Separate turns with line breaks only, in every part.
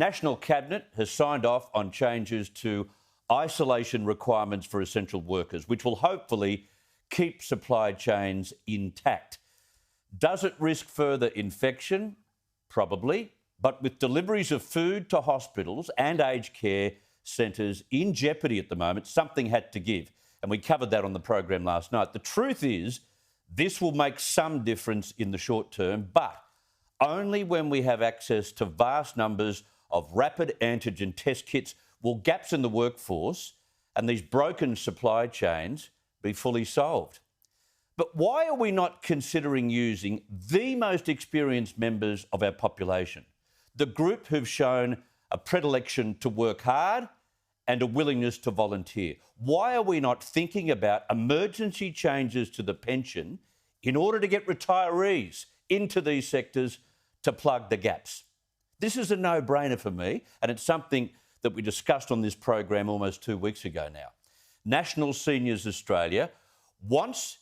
National Cabinet has signed off on changes to isolation requirements for essential workers, which will hopefully keep supply chains intact. Does it risk further infection? Probably. But with deliveries of food to hospitals and aged care centres in jeopardy at the moment, something had to give. And we covered that on the program last night. The truth is, this will make some difference in the short term, but only when we have access to vast numbers of rapid antigen test kits will gaps in the workforce and these broken supply chains be fully solved. But why are we not considering using the most experienced members of our population, the group who've shown a predilection to work hard and a willingness to volunteer? Why are we not thinking about emergency changes to the pension in order to get retirees into these sectors to plug the gaps? This is a no-brainer for me, and it's something that we discussed on this program almost 2 weeks ago now. National Seniors Australia wants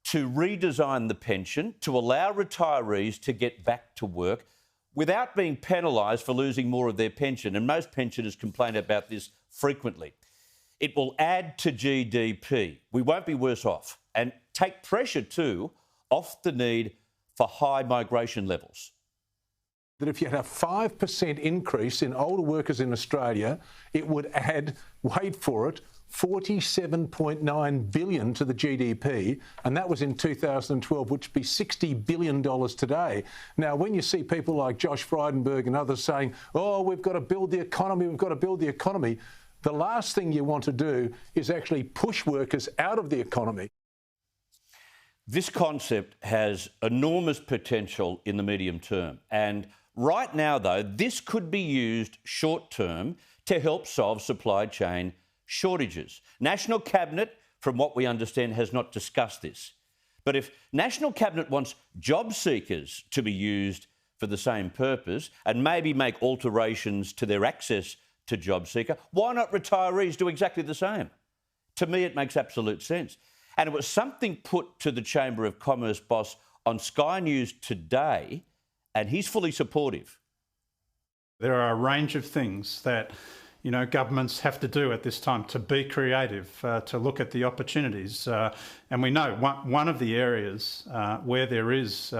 to redesign the pension to allow retirees to get back to work without being penalised for losing more of their pension, and most pensioners complain about this frequently. It will add to GDP. We won't be worse off, and take pressure too off the need for high migration levels.
That if you had a 5% increase in older workers in Australia, it would add, wait for it, $47.9 billion to the GDP, and that was in 2012, which would be $60 billion today. Now, when you see people like Josh Frydenberg and others saying, oh, we've got to build the economy, the last thing you want to do is actually push workers out of the economy.
This concept has enormous potential in the medium term, and right now, though, this could be used short term to help solve supply chain shortages. National Cabinet, from what we understand, has not discussed this. But if National Cabinet wants job seekers to be used for the same purpose and maybe make alterations to their access to job seeker, why not retirees do exactly the same? To me, it makes absolute sense. And it was something put to the Chamber of Commerce boss on Sky News today, and he's fully supportive.
There are a range of things that governments have to do at this time to be creative, to look at the opportunities. And we know one of the areas where there is,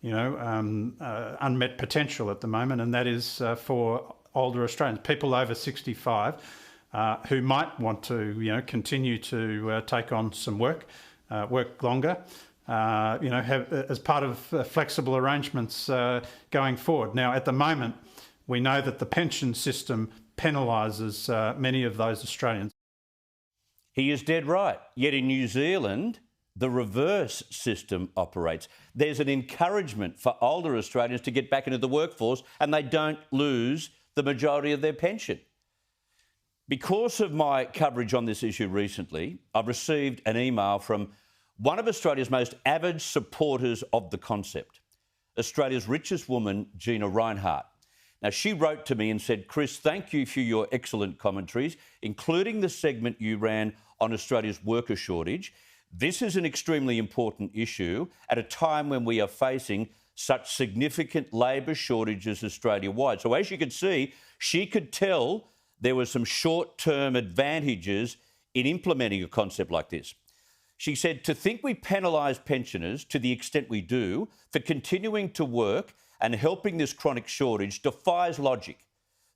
unmet potential at the moment, and that is for older Australians, people over 65, who might want to, continue to take on some work longer, have as part of flexible arrangements going forward. Now, at the moment, we know that the pension system penalises many of those Australians.
He is dead right. Yet in New Zealand, the reverse system operates. There's an encouragement for older Australians to get back into the workforce, and they don't lose the majority of their pension. Because of my coverage on this issue recently, I've received an email from one of Australia's most avid supporters of the concept, Australia's richest woman, Gina Reinhardt. Now, she wrote to me and said, Chris, thank you for your excellent commentaries, including the segment you ran on Australia's worker shortage. This is an extremely important issue at a time when we are facing such significant labour shortages Australia-wide. So as you could see, she could tell there were some short-term advantages in implementing a concept like this. She said, to think we penalise pensioners to the extent we do for continuing to work and helping this chronic shortage defies logic.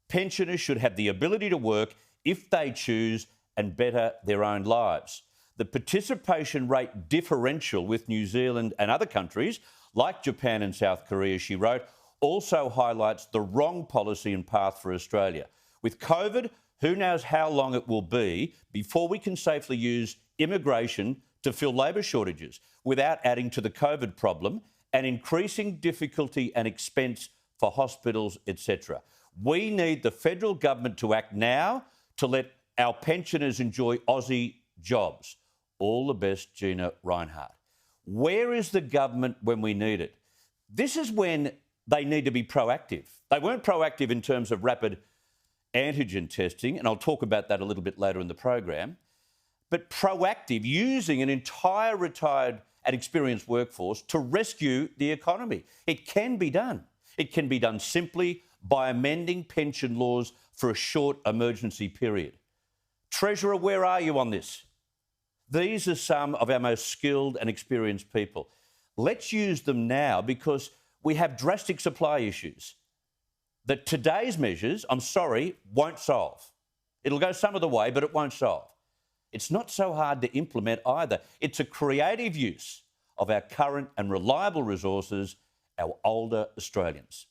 Pensioners should have the ability to work if they choose and better their own lives. The participation rate differential with New Zealand and other countries, like Japan and South Korea, she wrote, also highlights the wrong policy and path for Australia. With COVID, who knows how long it will be before we can safely use immigration to fill labour shortages without adding to the COVID problem and increasing difficulty and expense for hospitals, etc. We need the federal government to act now to let our pensioners enjoy Aussie jobs. All the best, Gina Reinhardt. Where is the government when we need it? This is when they need to be proactive. They weren't proactive in terms of rapid antigen testing, and I'll talk about that a little bit later in the program, but proactive, using an entire retired and experienced workforce to rescue the economy. It can be done. It can be done simply by amending pension laws for a short emergency period. Treasurer, where are you on this? These are some of our most skilled and experienced people. Let's use them now because we have drastic supply issues that today's measures, I'm sorry, won't solve. It'll go some of the way, but it won't solve. It's not so hard to implement either. It's a creative use of our current and reliable resources, our older Australians.